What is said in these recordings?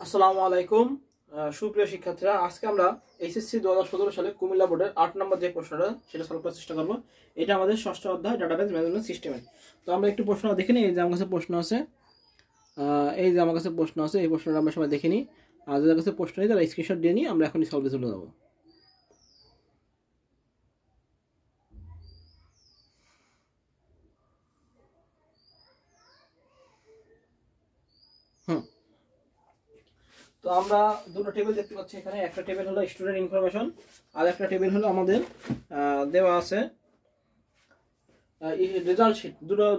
আসসালামু আলাইকুম সুপ্রিয় শিক্ষার্থীরা, আজকে আমরা এইচএসসি 2017 সালে কুমিল্লা বোর্ডের 8 নম্বর যে প্রশ্নটা সেটা সলভ করার চেষ্টা করব। এটা আমাদের ষষ্ঠ অধ্যায় ডাটাবেজ ম্যানেজমেন্ট সিস্টেমের। তো আমরা একটু প্রশ্ন দেখে নিই। এই যে আমার কাছে প্রশ্ন আছে, এই প্রশ্নটা আমরা সবাই দেখে নিই। আর যাদের কাছে প্রশ্ন নেই তারা স্ক্রিনশট দিয়ে নিই, আমরা এখনই সলভে চলে যাবো। তো আমরা দুটো টেবিল দেখতে পাচ্ছি এখানে। একটা টেবিল হলো স্টুডেন্ট ইনফরমেশন, আর একটা টেবিল হলো আমাদের দেওয়া আছে রেজাল্ট শিট।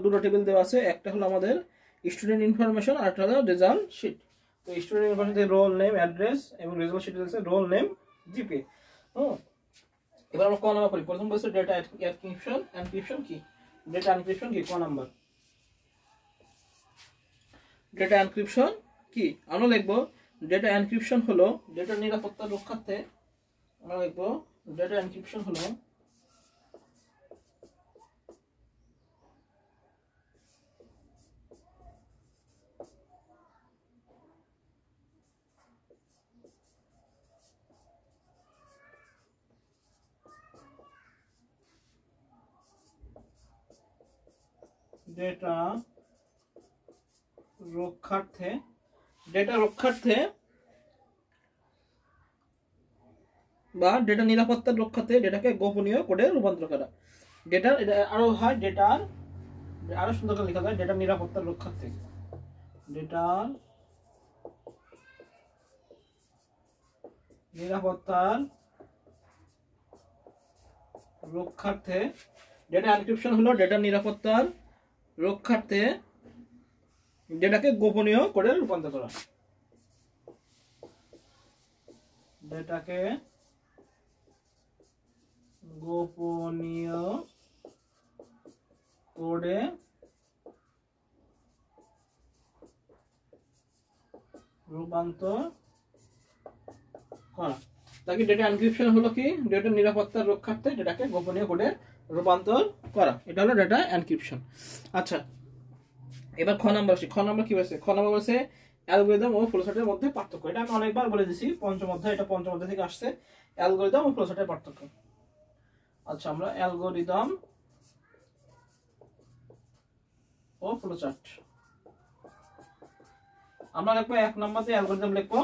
দুটো টেবিল দেওয়া আছে, একটা হলো আমাদের স্টুডেন্ট ইনফরমেশন আর একটা হলো রেজাল্ট শিট। তো student information roll name, address এবং রেজাল্ট শিট আছে রোল নেম, জিপে। এবার আমরা ক নাম্বার পড়ি। প্রথম বলছে ডেটা এনক্রিপশন কি? ডেটা এনক্রিপশন কি? ক নাম্বার ডেটা এনক্রিপশন কি? আমরা লিখবো ডেটা এনক্রিপশন হলো ডেটা নিরাপত্তা রক্ষার্থে। আমরা লিখবো ডেটা এনক্রিপশন হলো ডেটা রক্ষার্থে বা ডেটা নিরাপত্তার রক্ষার্থে ডেটাকে গোপনীয় কোডে রূপান্তর করা। ডেটার এটা আরো হয়, ডেটার আরো সুন্দর করে লেখা যায় ডেটা নিরাপত্তার রক্ষার্থে। ডেটার নিরাপত্তার রক্ষার্থে ডেটা এনক্রিপশন হলো ডেটা নিরাপত্তার রক্ষার্থে ডেটাকে গোপনীয় কোডে রূপান্তর করা। ডেটাকে গোপনীয় কোডে রূপান্তর করা। তাকে ডেটা এনক্রিপশন হলো কি? ডেটা নিরাপত্তার রক্ষার্থে ডেটাকে গোপনীয় কোডে রূপান্তর করা, এটা হলো ডেটা এনক্রিপশন। আচ্ছা, এবার খ নাম্বার আসি। খ নাম্বার কি বলছে? খ নাম্বার বলছে অ্যালগরিদম ও ফ্লোচার্টের মধ্যে পার্থক্য। এটা আমি অনেকবার বলে দিয়েছি, পঞ্চম অধ্যায়, এটা পঞ্চম অধ্যায় থেকে আসছে, অ্যালগরিদম ও ফ্লোচার্টের পার্থক্য। আচ্ছা, আমরা অ্যালগরিদম ও ফ্লোচার্ট আমরা লিখবো। এক নম্বরে অ্যালগরিদম লিখবো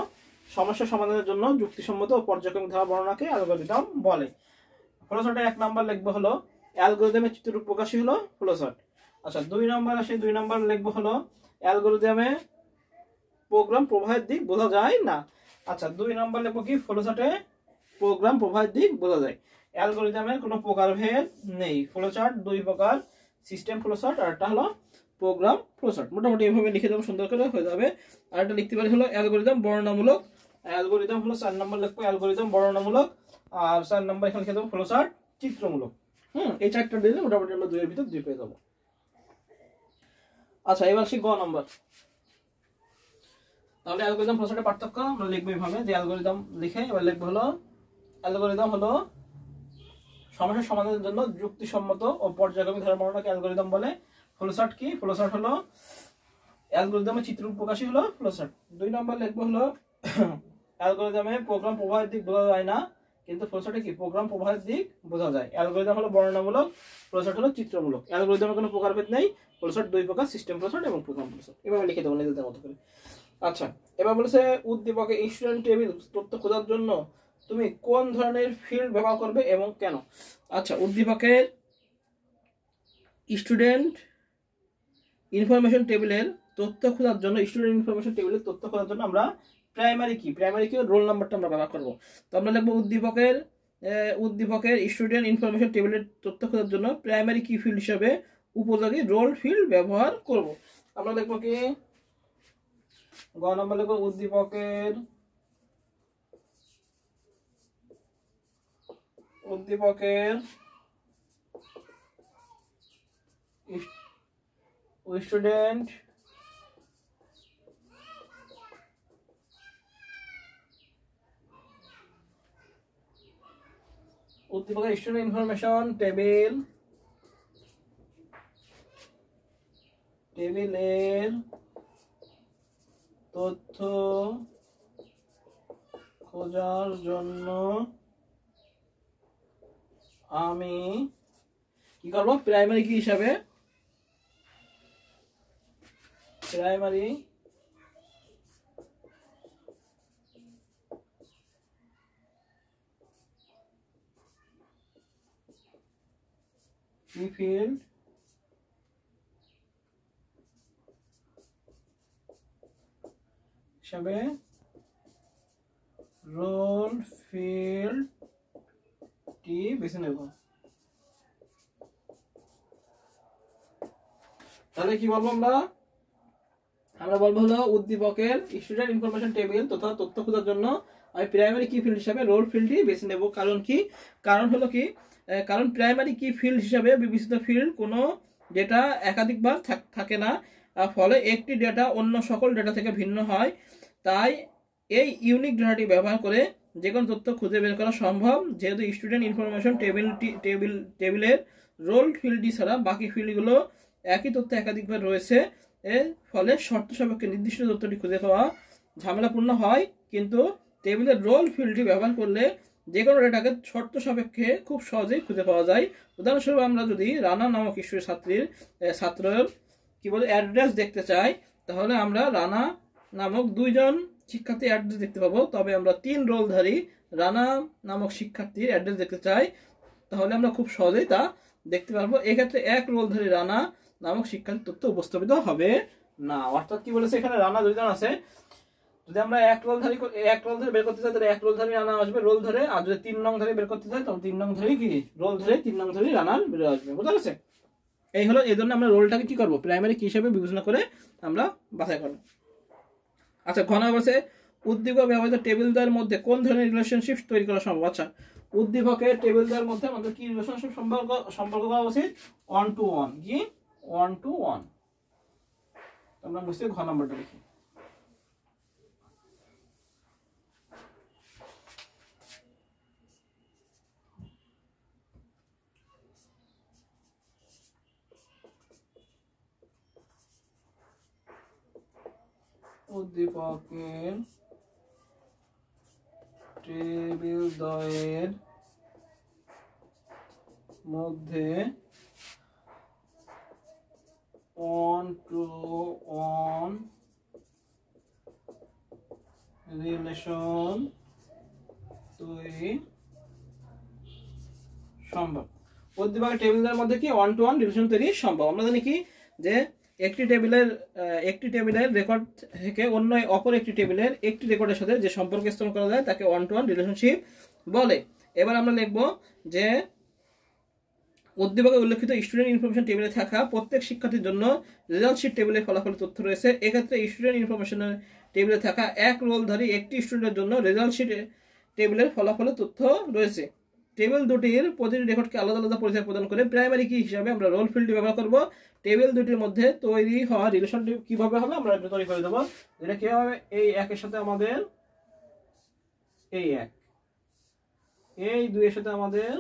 সমস্যা সমাধানের জন্য যুক্তিসম্মত ও পর্যায়ক্রমিক ধারা বর্ণনাকে অ্যালগরিদম বলে। ফ্লোচার্টে এক নাম্বার লিখবো হলো অ্যালগরিদমের চিত্ররূপ প্রকাশই হলো ফ্লোচার্ট। আচ্ছা, দুই নাম্বার আসে। দুই নাম্বার লিখবো হলো অ্যালগরিদমে প্রোগ্রাম প্রবাহের দিক বোঝা যায় না। আচ্ছা, দুই নাম্বার লিখবো কি? ফ্লোচার্টে প্রোগ্রাম প্রবাহের দিক বোঝা যায়। অ্যালগরিদমের কোনো প্রকারভেদ নেই। ফ্লোচার্ট দুই প্রকার, সিস্টেম ফ্লোচার্ট আর একটা হলো প্রোগ্রাম ফ্লোচার্ট। মোটামুটি এইভাবে লিখে দেবো, সুন্দর করে হয়ে যাবে। আর একটা লিখতে পারি হলো অ্যালগরিদম বর্ণনামূলক। অ্যালগরিদম হলো 4 নম্বর লিখবো অ্যালগরিদম বর্ণনামূলক, আর 4 নম্বর এখানে লিখে দেবো ফ্লোচার্ট চিত্রমূলক। এই চারটা দিলে মোটামুটি আমরা দুইয়ের ভিতর দুই পেয়ে যাবো। আচ্ছা, এবার আসি গ নম্বর। তাহলে অ্যালগরিদম ফ্লোচার্টের পার্থক্য আমরা লিখবো এইভাবে, যে অ্যালগরিদম লিখে এবার লিখবো হলো অ্যালগরিদম হলো সমস্যা সমাধানের জন্য যুক্তিসম্মত ও পর্যায়ক্রমিক ধারা বর্ণনাকে অ্যালগরিদম বলে। ফ্লোচার্ট কি? ফ্লোচার্ট হলো অ্যালগরিদমের চিত্ররূপ প্রকাশই হলো ফ্লোচার্ট। দুই নম্বর লিখবো হলো অ্যালগরিদমে প্রোগ্রাম প্রবাহের দিক বোঝা যায় না, কিন্তু ফ্লোচার্টে কি? প্রোগ্রাম প্রবাহের দিক বোঝা যায়। অ্যালগরিদম হলো বর্ণনামূলক, ফ্লোচার্ট হলো চিত্রমূলক। অ্যালগরিদমের কোনো প্রকারভেদ নেই। ফ্লোচার্ট দুই প্রকার, সিস্টেম ফ্লোচার্ট এবং প্রোগ্রাম ফ্লোচার্ট। এভাবে লিখে দেবো নিজেদের মতো করে। আচ্ছা, এবার বলেছে উদ্দীপকে স্টুডেন্ট টেবিল তথ্য খোঁজার জন্য তুমি কোন ধরনের ফিল্ড ব্যবহার করবে এবং কেন? আচ্ছা, উদ্দীপকের স্টুডেন্ট ইনফরমেশন টেবিলের তথ্য খোঁজার জন্য আমরা প্রাইমারি কি রোল নাম্বারটা আমরা ব্যবহার করব। তো আমরা লিখবো উদ্দীপকের স্টুডেন্ট ইনফরমেশন টেবিলের তথ্য খোঁজার জন্য প্রাইমারি কি ফিল্ড হিসেবে উপযোগী রোল ফিল্ড ব্যবহার করব। আমরা লিখবো কি? গ নম্বর লিখবো উদ্দীপকের স্টুডেন্ট ইনফরমেশন টেবিলের তথ্য খোঁজার জন্য আমি কি করব, প্রাইমারি কি হিসাবে প্রাইমারি কি ফিল্ড হিসাবে রোল ফিল্ডটি বেছে নেব। তাহলে কি বলবো আমরা বলবো হলো উদ্দীপকের স্টুডেন্ট ইনফরমেশন টেবিল তথা তথ্য খোঁজার জন্য আমি প্রাইমারি কি ফিল্ড হিসাবে রোল ফিল্ডটি বেছে নেব। কারণ কি, কারণ হলো কি, কারণ প্রাইমারি কি ফিল্ড হিসাবে বিবেচিত ফিল্ড কোনো ডেটা একাধিকবার থাকে না, ফলে একটি ডেটা অন্য সকল ডেটা থেকে ভিন্ন হয়। তাই এই ইউনিক ডেটাটি ব্যবহার করে যে কোনো তথ্য খুঁজে বের করা সম্ভব, যেহেতু স্টুডেন্ট ইনফরমেশন টেবিলের রোল ফিল্ডটি ছাড়া বাকি ফিল্ডগুলো একই তথ্য একাধিকবার রয়েছে। এর ফলে শর্ত সাপেক্ষে নির্দিষ্ট তথ্যটি খুঁজে পাওয়া ঝামেলাপূর্ণ হয়, কিন্তু টেবিলের রোল ফিল্ডটি ব্যবহার করলে যে কোনো ডেটাকে শর্ত সাপেক্ষে খুব সহজেই খুঁজে পাওয়া যায়। উদাহরণস্বরূপ আমরা যদি রানা নামক স্কুলের ছাত্রের কি বলে অ্যাড্রেস দেখতে চাই, তাহলে আমরা রানা নামক 2 জন শিক্ষার্থীর অ্যাড্রেস দেখতে পাবো। তবে আমরা 3 রোলধারী রানা নামক শিক্ষার্থীর অ্যাড্রেস দেখতে চাই, তাহলে আমরা খুব সহজেই তা দেখতে পারবো। এক্ষেত্রে 1 রোলধারী রানা নামক শিক্ষার্থীর তথ্য উপস্থাপিত হবে না। অর্থাৎ কি বলেছে, এখানে রানা 2 জন আছে, যদি আমরা 1 রোল ধরে বের করতে চাই তাহলে 1 রোল ধরে রানা আসবে রোল ধরে, আর যদি 3 নং ধরে বের করতে চাই তাহলে 3 নং ধরে কি রোল ধরে 3 নং ধরে রানার বের আসবে। বুঝা গেছে? এই হলো, এই জন্য আমরা রোলটাকে কি করব, প্রাইমারি কি হিসাবে বিবেচনা করে আমরা বাছাই করব। আচ্ছা, ঘন বলছে উদ্দীপক ব্যবহৃত টেবিল দ্বয়ের মধ্যে কোন ধরনের রিলেশনশিপ তৈরি করা সম্ভব। আচ্ছা, উদ্দীপকের টেবিল দ্বয়ের মধ্যে আমাদের কি রিলেশনশিপ সম্পর্ক করা উচিত, 1 to 1। কি 1 to 1? আমরা বুঝতে ঘ নাম্বারটা লিখি। উদ্দীপকের টেবিল দ্বয়ের মধ্যে 1 to 1 রিলেশন তৈরি সম্ভব। উদ্দীপকের টেবিল দ্বয়ের মধ্যে কি 1 to 1 রিলেশন তৈরি সম্ভব। আমরা জানি কি যে একটি টেবিলের রেকর্ড থেকে অপর একটি টেবিলের একটি রেকর্ডের সাথে যে সম্পর্ক স্থাপন করা যায় তাকে 1 to 1 রিলেশনশিপ বলে। এবার আমরা লিখব যে উদ্দীপকে উল্লেখিত স্টুডেন্ট ইনফরমেশন টেবিলে থাকা প্রত্যেক শিক্ষার্থীর জন্য রেজাল্ট শিট টেবিলে ফলাফলের তথ্য রয়েছে। এক্ষেত্রে স্টুডেন্ট ইনফরমেশনের টেবিলে থাকা 1 রোলধারী একটি স্টুডেন্টের জন্য রেজাল্ট শিট টেবিলের ফলাফলের তথ্য রয়েছে। টেবিল দুটির প্রতিটি রেকর্ডকে আলাদা আলাদা পরিচয় প্রদান করে প্রাইমারি কি হিসাবে আমরা রোল ফিল্ডটি ব্যবহার করব। টেবিল দুটির মধ্যে তৈরি হওয়া রিলেশনটি কিভাবে হবে আমরা এটা তৈরি করে দেবো। যেটা কি হবে, এই 1 এর সাথে আমাদের এই 1, এই 2 এর সাথে আমাদের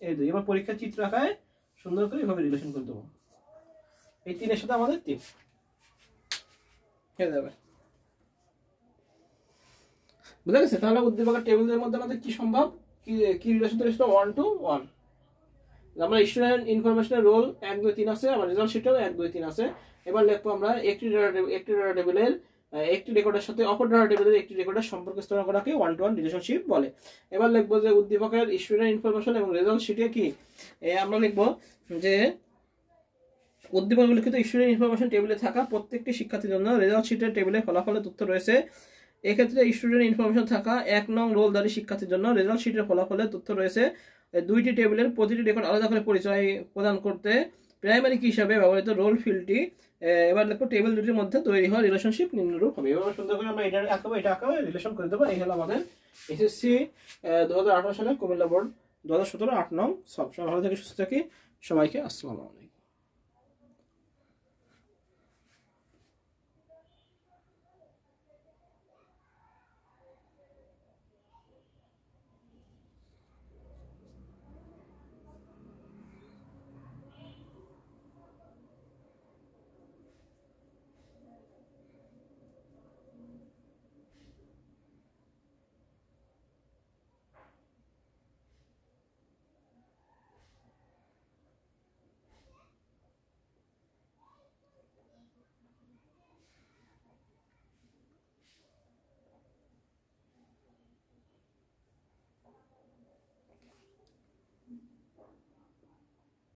এই 2। এবার পরীক্ষার চিত্র আঁকায় সুন্দর করে এভাবে রিলেশন করে দেবো। এই 3 এর সাথে আমাদের 3 হয়ে যাবে। বুঝা গেছে? তাহলে উদ্দীপকের টেবিলের মধ্যে আমাদের কি সম্ভব, কি রিলেশন তৈরি হলো, 1 to 1। আমরা স্টুডেন্ট ইনফরমেশনের রোল 1 2 3 আছে, আমার রেজাল্ট শিটেও 1 2 3 আছে। এবার লিখবো আমরা একটি ডাটা টেবিলের একটি রেকর্ডের সাথে অপর ডাটা টেবিলের একটি রেকর্ডের সম্পর্ক স্থাপন করাকে 1 to 1 রিলেশনশিপ বলে। এবার লিখবো যে উদ্দীপকের স্টুডেন্ট ইনফরমেশন এবং রেজাল্ট শিটে কি আমরা লিখবো যে উদ্দীপক উল্লেখিত স্টুডেন্ট ইনফরমেশন টেবিলে থাকা প্রত্যেকটি শিক্ষার্থীর জন্য রেজাল্ট শিটের টেবিলে ফলাফলের তথ্য রয়েছে। এক্ষেত্রে স্টুডেন্ট ইনফরমেশন থাকা 1 নং রোলধারী শিক্ষার্থীর জন্য রেজাল্ট শিটের ফলাফলের তথ্য রয়েছে। দুইটি টেবিলের প্রতিটি রেকর্ড আলাদা করে পরিচয় প্রদান করতে প্রাইমারি কি হিসাবে ব্যবহৃত রোল ফিল্ডটি এবার দেখো টেবিল দুটির মধ্যে তৈরি হওয়া রিলেশনশিপ নিম্নরূপ হবে। এবার সুন্দর করে আমরা এটা আঁকাবো রিলেশন করে দেবো। এই হলো আমাদের এসএসসি 2018 সালে কুমিল্লা বোর্ড 2017 8 নং সব। সবাই ভালো থেকে সুস্থ থাকি। সবাইকে আসসালামু আলাইকুম।